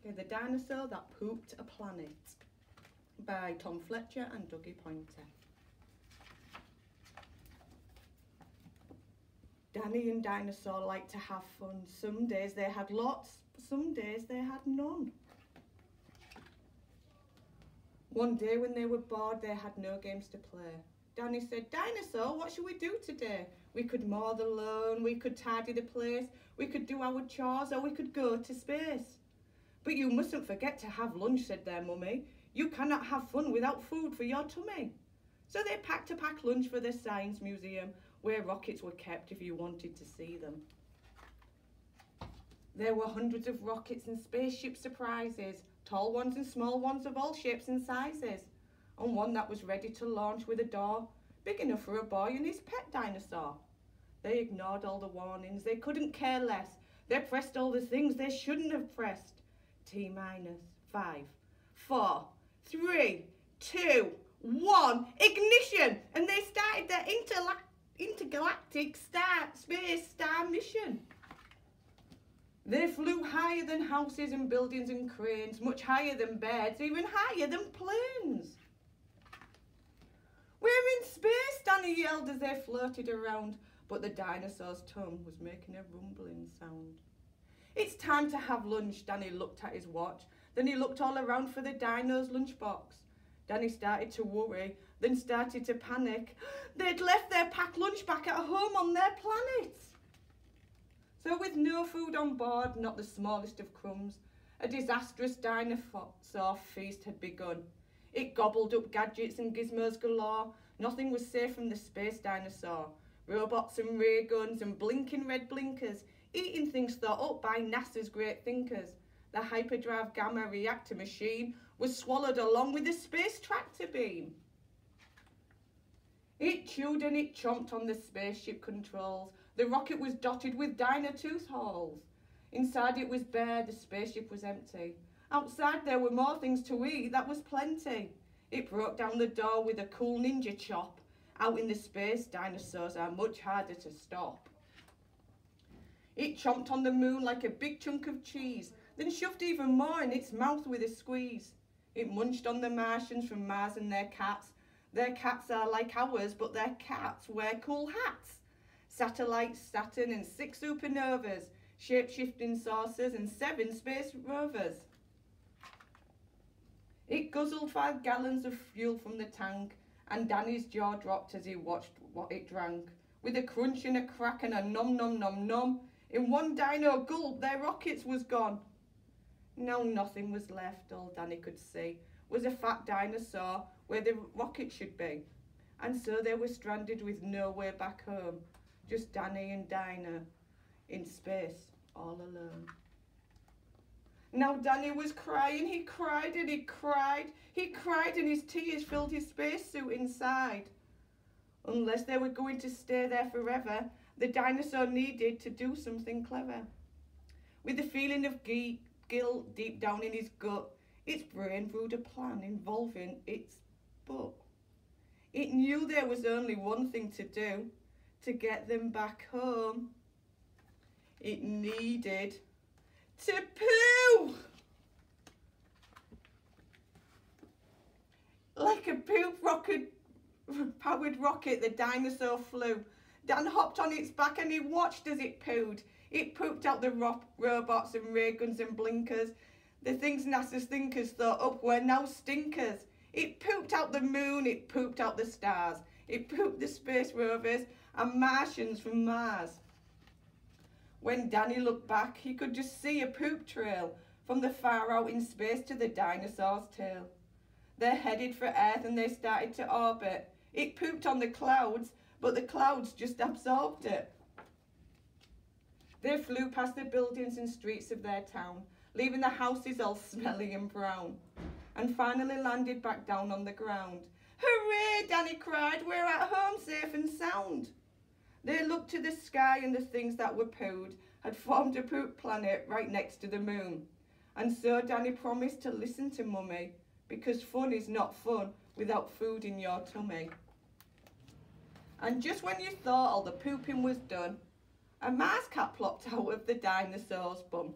Okay, The Dinosaur That Pooped a Planet by Tom Fletcher and Dougie Pointer. Danny and Dinosaur liked to have fun. Some days they had lots, some days they had none. One day when they were bored, they had no games to play. Danny said, "Dinosaur, what should we do today? We could mow the lawn, we could tidy the place, we could do our chores, or we could go to space." "But you mustn't forget to have lunch," said their mummy. "You cannot have fun without food for your tummy." So they packed a packed lunch for the science museum, where rockets were kept if you wanted to see them. There were hundreds of rockets and spaceship surprises, tall ones and small ones of all shapes and sizes, and one that was ready to launch with a door big enough for a boy and his pet dinosaur. They ignored all the warnings, they couldn't care less. They pressed all the things they shouldn't have pressed. T-5, 4, 3, 2, 1, ignition! And they started their intergalactic space star mission. They flew higher than houses and buildings and cranes, much higher than beds, even higher than planes. "We're in space," Danny yelled as they floated around, but the dinosaur's tongue was making a rumbling sound. "It's time to have lunch." Danny looked at his watch. Then he looked all around for the dino's lunchbox. Danny started to worry, then started to panic. They'd left their packed lunch back at home on their planet. So with no food on board, not the smallest of crumbs, a disastrous dinosaur feast had begun. It gobbled up gadgets and gizmos galore. Nothing was safe from the space dinosaur. Robots and ray guns and blinking red blinkers, eating things thought up by NASA's great thinkers. The hyperdrive gamma reactor machine was swallowed along with the space tractor beam. It chewed and it chomped on the spaceship controls. The rocket was dotted with dino tooth holes. Inside it was bare, the spaceship was empty. Outside there were more things to eat, that was plenty. It broke down the door with a cool ninja chop. Out in the space, dinosaurs are much harder to stop. It chomped on the moon like a big chunk of cheese, then shoved even more in its mouth with a squeeze. It munched on the Martians from Mars and their cats. Their cats are like ours, but their cats wear cool hats. Satellites, Saturn and 6 supernovas, shape-shifting saucers and 7 space rovers. It guzzled 5 gallons of fuel from the tank, and Danny's jaw dropped as he watched what it drank. With a crunch and a crack and a nom nom nom nom, in one dino gulp their rockets was gone. Now nothing was left. All Danny could see was a fat dinosaur where the rocket should be. And so they were stranded with no way back home, just Danny and Dinah in space all alone. Now Danny was crying. He cried and he cried. He cried and his tears filled his spacesuit inside. Unless they were going to stay there forever, the dinosaur needed to do something clever. With a feeling of guilt deep down in his gut, its brain brewed a plan involving its butt. It knew there was only one thing to do to get them back home. It needed to poo! Like a powered rocket, the dinosaur flew. Dan hopped on its back and he watched as it pooed. It pooped out the robots and ray guns and blinkers. The things NASA's thinkers thought up were now stinkers. It pooped out the moon, it pooped out the stars. It pooped the space rovers and Martians from Mars. When Danny looked back, he could just see a poop trail from the far out in space to the dinosaur's tail. They're headed for Earth and they started to orbit. It pooped on the clouds, but the clouds just absorbed it. They flew past the buildings and streets of their town, leaving the houses all smelly and brown, and finally landed back down on the ground. "Hooray!" Danny cried. "We're at home safe and sound." They looked to the sky and the things that were pooed had formed a poop planet right next to the moon. And so Danny promised to listen to Mummy, because fun is not fun without food in your tummy. And just when you thought all the pooping was done, a Mars cat plopped out of the dinosaur's bum.